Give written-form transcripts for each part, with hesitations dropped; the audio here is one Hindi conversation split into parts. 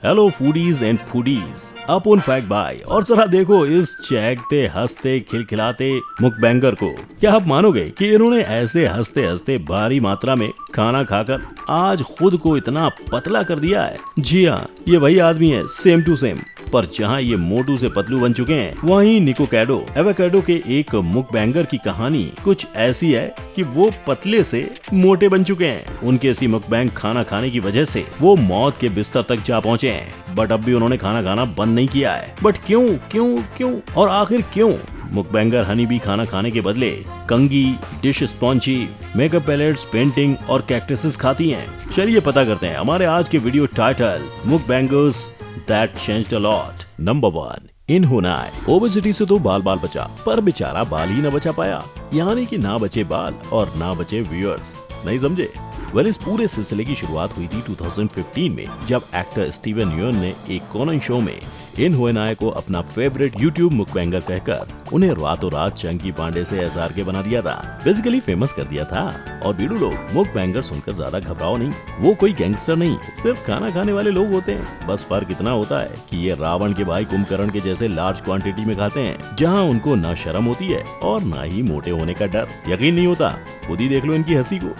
Hello foodies and foodies, upon fact भाई। और जरा देखो इस चहकते हंसते खिलखिलाते मुकबैंगर को। क्या आप मानोगे कि इन्होंने ऐसे हंसते हंसते भारी मात्रा में खाना खाकर आज खुद को इतना पतला कर दिया है। जी हाँ, ये वही आदमी है, सेम टू सेम। पर जहाँ ये मोटू से पतलू बन चुके हैं, वहीं निकोकैडो एवोकाडो के एक मुकबैंगर की कहानी कुछ ऐसी है कि वो पतले से मोटे बन चुके हैं। उनके इसी मुकबैंग खाना खाने की वजह से वो मौत के बिस्तर तक जा पहुँचे हैं। बट अब भी उन्होंने खाना खाना बंद नहीं किया है। बट क्यों क्यों क्यों और आखिर क्यों? मुकबैंगर हनी बी खाना खाने के बदले कंगी, dish spongy, makeup palettes, painting और कैक्टसेस खाती हैं। चलिए पता करते हैं हमारे आज के video title mukbangers that changed a lot. Number 1, इन हुनाई। ओबेसिटी से तो बाल बचा, पर बेचारा बाल ही न बचा पाया। यानी कि ना बचे बाल और ना बचे व्यूअर्स। नहीं समझे? वेल, इस पूरे सिलसिले की शुरुआत हुई थी 2015 में, जब एक्टर स्टीवन यून ने एक कॉनन शो में इन हुनाई को अपना फेवरेट यूट्यूब मुकबैंगर कहकर उन्हें रातों रात चंकी पांडे से SRK बना दिया था। बेसिकली फेमस कर दिया था। और बीडू लोग, मुकबैंगर सुनकर ज्यादा घबराओ नहीं, वो कोई गैंगस्टर नहीं, सिर्फ खाना खाने वाले लोग होते हैं। बस फर्क इतना होता है कि ये रावण के भाई कुंभकर्ण के जैसे लार्ज क्वांटिटी में खाते हैं, जहाँ उनको न शर्म होती है और न ही मोटे होने का डर। यकीन नहीं होता? खुद ही देख लो इनकी हंसी को।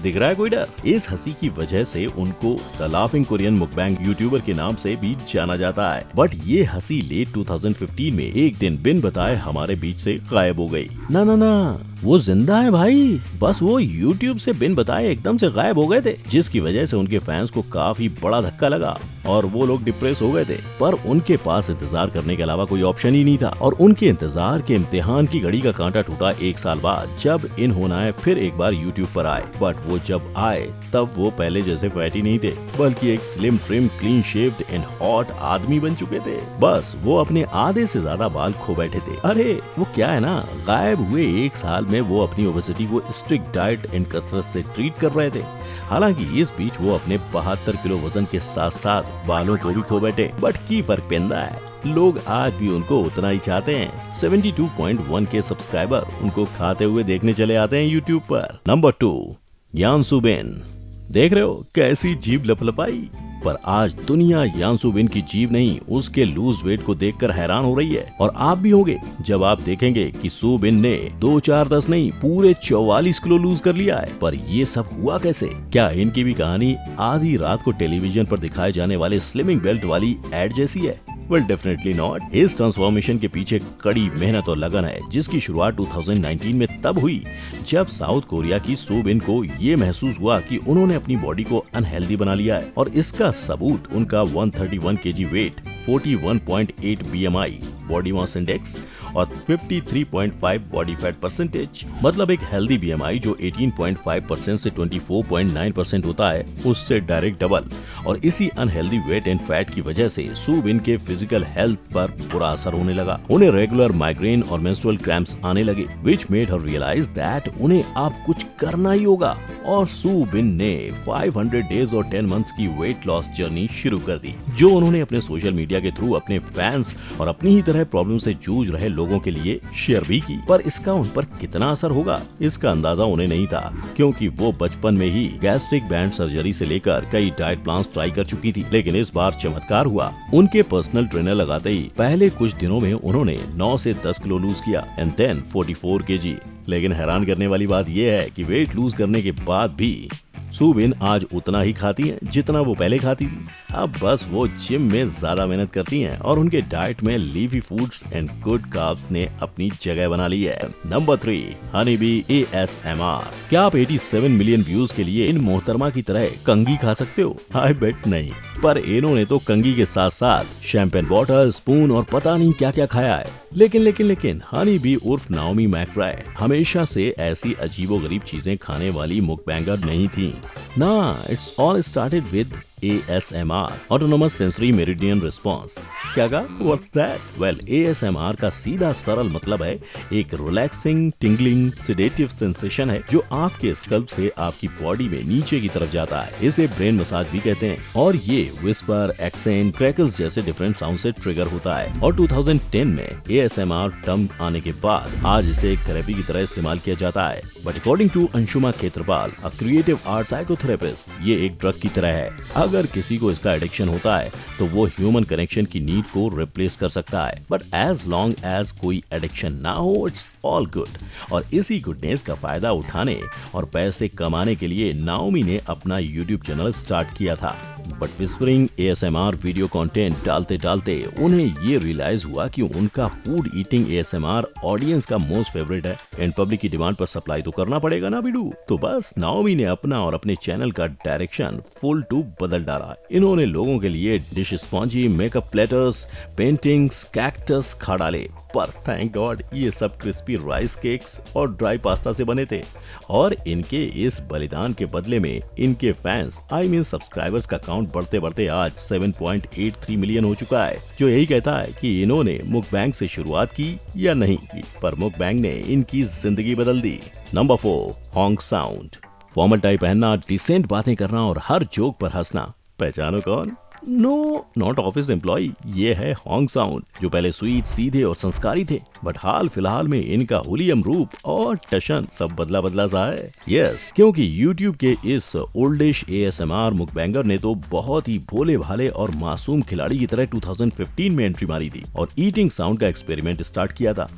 दिख रहा है कोई डर? इस हंसी की वजह से उनको the laughing Korean mukbang YouTuber के नाम से भी जाना जाता है। बट ये हंसी लेट 2015 में एक दिन बिन बताए हमारे बीच से गायब हो गई। ना ना ना, वो जिंदा है भाई, बस वो YouTube से बिन बताए एकदम से गायब हो गए थे, जिसकी वजह से उनके फैंस को काफी बड़ा धक्का लगा और वो लोग डिप्रेस हो गए थे। पर उनके पास इंतजार करने के अलावा कोई ऑप्शन ही नहीं था और उनके इंतजार के इम्तिहान की घड़ी का कांटा टूटा 1 साल बाद, जब इन होनाई फिर एक बार YouTube पर आए। बट वो जब आए तब वो पहले जैसे फैटी नहीं थे, बल्कि एक slim trim clean shaved and hot आदमी बन चुके थे। बस वो अपने आधे से ज्यादा बाल खो बैठे थे। अरे वो क्या है ना, गायब हुए 1 साल में वो अपनी ओबेसिटी को स्ट्रिक्ट डाइट एंड कसरत से ट्रीट कर रहे थे। हालांकि इस बीच वो अपने 72 किलो वजन के साथ साथ बालों को भी खो बैठे। बट की फर्क पैंदा है, लोग आज भी उनको उतना ही चाहते हैं। 72.1 के सब्सक्राइबर उनको खाते हुए देखने चले आते हैं यूट्यूब पर। नंबर 2, यांसू बिन। देख रहे हो कैसी जीभ लपलपाई? पर आज दुनिया यांसू बिन की जीभ नहीं, उसके लूज वेट को देखकर हैरान हो रही है। और आप भी होंगे जब आप देखेंगे कि सू बिन ने 2, 4, 10 नहीं, पूरे 44 किलो लूज कर लिया है। पर ये सब हुआ कैसे? क्या इनकी भी कहानी आधी रात को टेलीविजन पर दिखाए जाने वाले स्लिमिंग बेल्ट वाली एड जैसी है? Well, definitely not. इस ट्रांसफॉर्मेशन के पीछे कड़ी मेहनत और लगन है, जिसकी शुरुआत 2019 में तब हुई जब साउथ कोरिया की सू बिन को ये महसूस हुआ कि उन्होंने अपनी बॉडी को अनहेल्दी बना लिया है। और इसका सबूत उनका 131 kg weight, 41.8 BMI body mass index और 53.5 बॉडी फैट परसेंटेज, मतलब एक हेल्दी BMI जो 18.5% से 24.9% होता है, उससे डायरेक्ट डबल। और इसी अनहेल्दी वेट एंड फैट की वजह से सू बिन के फिजिकल हेल्थ पर बुरा असर होने लगा। उन्हें रेगुलर माइग्रेन और मेंस्ट्रुअल क्रैम्प्स आने लगे, which made her realise that उन्हें अब कुछ करना ही होगा। और सू बिन ने 500 डेज और 10 मंथ्स की वेट लॉस जर्नी शुरू कर दी, जो उन्होंने अपने सोशल मीडिया के थ्रू अपने फैंस और अपनी ही तरह प्रॉब्लम से जूझ रहे लोगों के लिए शेयर भी की। पर इसका उन पर कितना असर होगा, इसका अंदाजा उन्हें नहीं था, क्योंकि वो बचपन में ही गैस्ट्रिक बैंड सर्जरी से लेकर कई डाइट प्लान्स ट्राई कर चुकी थी। लेकिन इस बार चमत्कार हुआ, उनके पर्सनल ट्रेनर लगाते ही पहले कुछ दिनों में उन्होंने 9 से 10 किलो लूज किया एंड देन 44 kg। लेकिन हैरान करने वाली बात यह है कि वेट लूज करने के बाद भी सू बिन आज उतना ही खाती हैं जितना वो पहले खाती थी। अब बस वो जिम में ज्यादा मेहनत करती हैं और उनके डाइट में leafy foods and good carbs ने अपनी जगह बना ली है। Number 3, honey bee ASMR। क्या आप 87 मिलियन व्यूज के लिए इन मोहतरमा की तरह कंगी खा सकते हो? आई बेट नहीं। पर इन्होंने तो कंगी के साथ साथ शैंपेन बॉटल, स्पून और पता नहीं क्या क्या खाया है। लेकिन हनी बी उर्फ नाओमी मैकब्राय हमेशा से ऐसी अजीबोगरीब चीजें खाने वाली मुकबैंगर नहीं थी ना। It's all started with ASMR, autonomous sensory meridian response. क्या कहा? What's that? वेल, ASMR का सीधा सरल मतलब है एक रिलैक्सिंग, टिंगलिंग, सेडेटिव सेंसेशन है जो आपके स्कल्प से आपकी बॉडी में नीचे की तरफ जाता है। इसे ब्रेन मसाज भी कहते हैं और ये विस्पर, एक्सेंट, क्रैकल्स जैसे डिफरेंट साउंड से ट्रिगर होता है। और 2010 में ASMR टर्म आने के बाद आज इसे एक थेरेपी की तरह इस्तेमाल किया जाता है। But according to Anshuma Khetrapal, a creative art psychotherapist, ये एक ड्रग की तरह है। अगर किसी को इसका एडिक्शन होता है तो वो ह्यूमन कनेक्शन की नीड को रिप्लेस कर सकता है, बट एज लॉन्ग एज कोई एडिक्शन ना हो, इट्स ऑल गुड। और इसी गुडनेस का फायदा उठाने और पैसे कमाने के लिए नाओमी ने अपना YouTube चैनल स्टार्ट किया था। But whispering ASMR video content डालते डालते उन्हें ये रियलाइज हुआ कि उनका फूड ईटिंग ASMR ऑडियंस का मोस्ट फेवरेट है। एंड पब्लिक की डिमांड पर सप्लाई तो करना पड़ेगा ना बिडू। तो बस नाओमी ने अपना और अपने चैनल का डायरेक्शन फुल टू बदल डाला। इन्होंने लोगों के लिए dish spongy, makeup platters, paintings, cactus खा डाले। पर थैंक गॉड ये सब क्रिस्पी राइस केक्स और ड्राई पास्ता से बने थे। और इनके इस बलिदान के बदले में इनके फैंस सब्सक्राइबर्स का काउंट बढ़ते बढ़ते आज 7.83 मिलियन हो चुका है, जो यही कहता है कि इन्होंने मुकबैंग से शुरुआत की या नहीं की, पर मुकबैंग ने इनकी जिंदगी बदल दी। नंबर 4, हॉन्ग साउंड। फॉर्मल टाई पहनना, डिसेंट बातें करना और हर जोक पर हंसना। पहचानो कौन? नो, नॉट ऑफिस एम्प्लॉय, ये है हॉन्ग साउंड, जो पहले स्वीट, सीधे और संस्कारी थे, बट हाल फिलहाल में इनका हुलियम रूप और टशन सब बदला बदला सा है। यस, क्योंकि YouTube के इस ओल्डिश ASMR मुकबैंगर ने तो बहुत ही भोले भाले और मासूम खिलाड़ी की तरह 2015 में एंट्री मारी थी और ईटिंग साउंड का एक्सपेरिमेंट स्टार्ट किया था,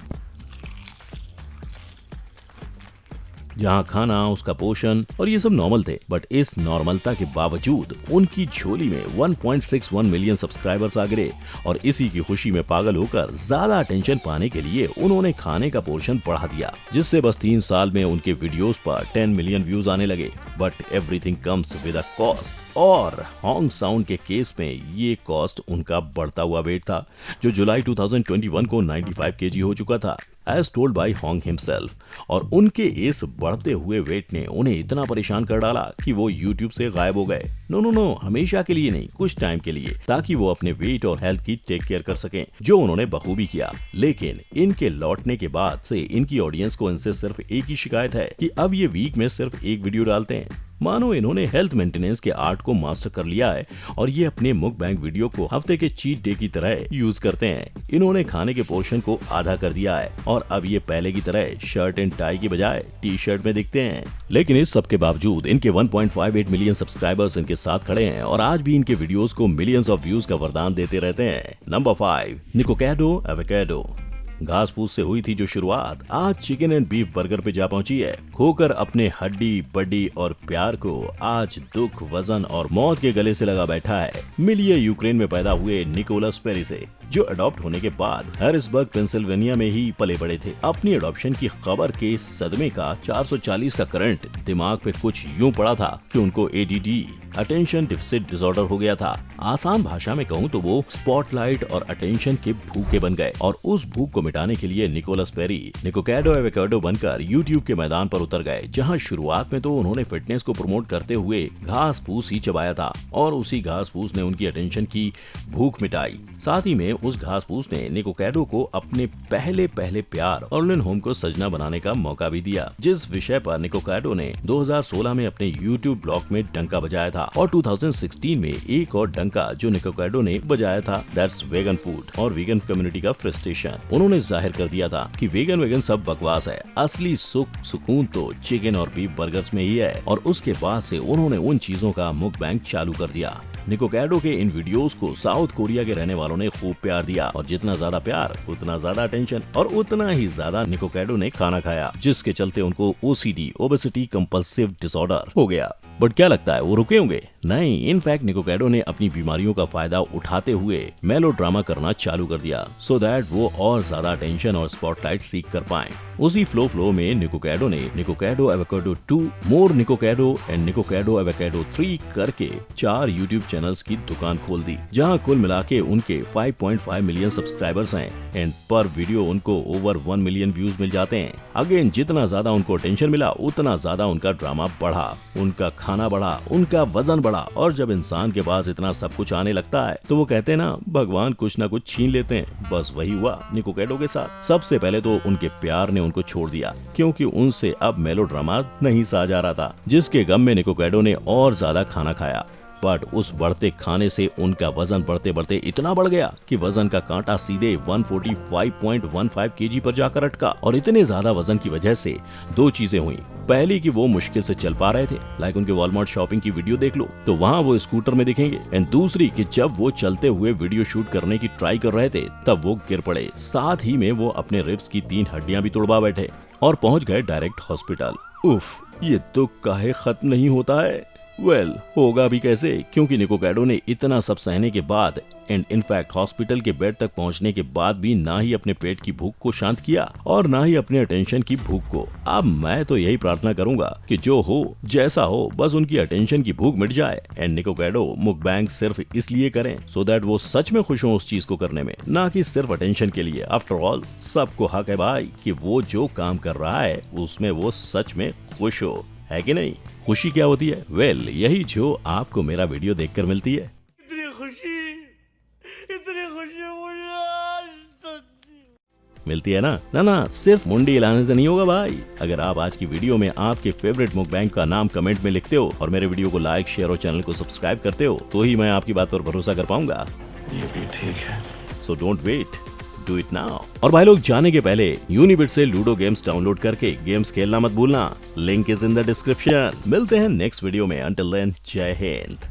जहाँ खाना, उसका पोषण और ये सब नॉर्मल थे। बट इस नॉर्मलता के बावजूद उनकी झोली में 1.61 मिलियन सब्सक्राइबर्स आ गिरे और इसी की खुशी में पागल होकर ज्यादा अटेंशन पाने के लिए उन्होंने खाने का पोर्शन बढ़ा दिया, जिससे बस 3 साल में उनके वीडियोस पर 10 मिलियन व्यूज आने लगे। But everything comes with a cost, और हॉन्ग साउंड के केस में ये कॉस्ट उनका बढ़ता हुआ वेट था, जो जुलाई 2021 को 95 kg हो चुका था, as told by Hong himself. और उनके इस बढ़ते हुए वेट ने उन्हें इतना परेशान कर डाला कि वो YouTube से गायब हो गए। नो, हमेशा के लिए नहीं, कुछ टाइम के लिए, ताकि वो अपने वेट और हेल्थ की टेक केयर कर सकें, जो उन्होंने बखूबी किया। लेकिन इनके लौटने के बाद से इनकी ऑडियंस को इनसे सिर्फ एक ही शिकायत है कि अब ये वीक में सिर्फ एक वीडियो डालते हैं। मानो इन्होंने हेल्थ मेंटेनेंस के आर्ट को मास्टर कर लिया है और ये अपने मुकबैंग वीडियो को हफ्ते के चीट डे की तरह यूज करते हैं। इन्होंने खाने के पोर्शन को आधा कर दिया है और अब ये पहले की तरह शर्ट एंड टाई की बजाय टी-शर्ट में दिखते हैं। लेकिन इस सब के बावजूद इनके 1.58 मिलियन सब्सक्राइबर्स इनके साथ खड़े हैं और आज भी इनके वीडियोस को मिलियंस ऑफ व्यूज का वरदान देते रहते हैं। Number 5, Nikocado Avocado. घास फूस से हुई थी जो शुरुआत आज चिकन एंड बीफ बर्गर पे जा पहुंची है। खोकर अपने हड्डी बड्डी और प्यार को आज दुख, वजन और मौत के गले से लगा बैठा है। मिलिए यूक्रेन में पैदा हुए निकोलस पेरी से, जो अडॉप्ट होने के बाद हैरिसबर्ग पेंसिल्वेनिया में ही पले बड़े थे। अपनी अडॉप्शन की खबर के सदमे का 440 का करंट दिमाग पे कुछ यूं पड़ा था कि उनको ADD, अटेंशन डिफिसिट डिसऑर्डर हो गया था। आसान भाषा में कहूँ तो वो स्पॉटलाइट और अटेंशन के भूखे बन गए और उस भूख को मिटाने के लिए निकोलस पेरी निकोकैडो एवोकाडो बनकर YouTube के मैदान पर उतर गए, जहां शुरुआत में तो उन्होंने फिटनेस को प्रमोट करते हुए घास फूस ही चबाया था और उसी घास फूस ने उनकी अटेंशन की भूख मिटाई। साथ ही में उस घास फूस ने निकोकैडो को अपने पहले प्यार अर्लिन होम को सजना बनाने का मौका भी दिया, जिस विषय पर निकोकैडो ने 2016 में अपने YouTube ब्लॉग में डंका बजाया था। और 2016 में एक और डंका जो निकोकैडो ने बजाया था, दैट्स वेगन फूड और वेगन कम्युनिटी का फ्रस्ट्रेशन। उन्होंने जाहिर कर दिया था कि वेगन सब बकवास है, असली सुख सुकून तो चिकन और बीफ बर्गर्स में ही है। और उसके बाद से उन्होंने उन चीजों का मुकबैंग चालू कर दिया। निकोकैडो के इन वीडियोस को साउथ कोरिया के रहने वालों ने खूब प्यार दिया और जितना ज्यादा प्यार उतना ज्यादा अटेंशन और उतना ही ज्यादा निकोकैडो ने खाना खाया, जिसके चलते उनको OCD, ओबेसिटी कंपल्सिव डिसऑर्डर हो गया। बट क्या लगता है वो रुके होंगे? नहीं, इनफैक्ट निकोकैडो ने अपनी बीमारियों का फायदा उठाते हुए मेलोड्रामा करना चालू कर दिया, सो दैट वो और ज्यादा अटेंशन और स्पॉटलाइट सीख कर पाए। उसी फ्लो में निकोकैडो ने निकोकैडो एवोकाडो 2, मोर निकोकैडो एंड निकोकैडो एवोकाडो 3 करके 4 यूट्यूब चैनल्स की दुकान खोल दी, जहां कुल मिला के उनके 5.5 मिलियन सब्सक्राइबर्स हैं एंड पर वीडियो उनको ओवर 1 मिलियन व्यूज मिल जाते हैं। अगेन, जितना ज्यादा उनको अटेंशन मिला उतना ज्यादा उनका ड्रामा बढ़ा, उनका खाना बढ़ा, उनका वजन बढ़ा। और जब इंसान के पास इतना सब कुछ आने लगता है तो वो कहते हैं ना, भगवान कुछ ना कुछ छीन लेते हैं। बस वही हुआ निकोकैडो के साथ। सबसे पहले तो उनके प्यार ने उनको छोड़ दिया, क्योंकि उनसे अब मेलोड्रामा नहीं सहा जा रहा था, जिसके गम में निकोकैडो ने और ज्यादा खाना खाया। बट उस बढ़ते खाने से उनका वजन बढ़ते बढ़ते इतना बढ़ गया कि वजन का कांटा सीधे 145.15 केजी पर जाकर अटका। और इतने ज्यादा वजन की वजह से दो चीजें हुई। पहली कि वो मुश्किल से चल पा रहे थे, लाइक उनके वॉलमार्ट शॉपिंग की वीडियो देख लो तो वहाँ वो स्कूटर में दिखेंगे। एंड दूसरी कि जब वो चलते हुए वीडियो शूट करने की ट्राई कर रहे थे तब वो गिर पड़े। साथ ही में वो अपने रिब्स की 3 हड्डियां भी तोड़वा बैठे और पहुंच गए डायरेक्ट हॉस्पिटल। उफ, ये तो काहे खत्म नहीं होता है। वेल, होगा भी कैसे, क्योंकि निकोकैडो ने इतना सब सहने के बाद एंड इनफैक्ट हॉस्पिटल के बेड तक पहुंचने के बाद भी ना ही अपने पेट की भूख को शांत किया और ना ही अपने अटेंशन की भूख को। अब मैं तो यही प्रार्थना करूंगा कि जो हो जैसा हो, बस उनकी अटेंशन की भूख मिट जाए एंड निकोकैडो मुकबैंग सिर्फ इसलिए करें सो दैट वो सच में खुश हो उस चीज को करने में, ना कि सिर्फ अटेंशन के लिए। आफ्टर ऑल सबको हक है भाई कि वो जो काम कर रहा है उसमें वो सच में खुश हो, है कि नहीं? खुशी क्या होती है? वेल, यही जो आपको मेरा वीडियो देखकर मिलती है। इतनी खुशी मुझे आज तक मिलती है ना? ना सिर्फ मुंडी हिलाने से नहीं होगा भाई। अगर आप आज की वीडियो में आपके फेवरेट मुकबैंग का नाम कमेंट में लिखते हो और मेरे वीडियो को लाइक, शेयर और चैनल को सब्सक्राइब करते हो तो ही मैं आपकी बात पर भरोसा कर पाऊंगा। ये भी ठीक है। So don't wait, do it now. और भाई लोग, जाने के पहले यूनिबिट से लूडो गेम्स डाउनलोड करके गेम्स खेलना मत भूलना। Link is in the description. मिलते हैं नेक्स्ट वीडियो में। Until then, Jai Hind.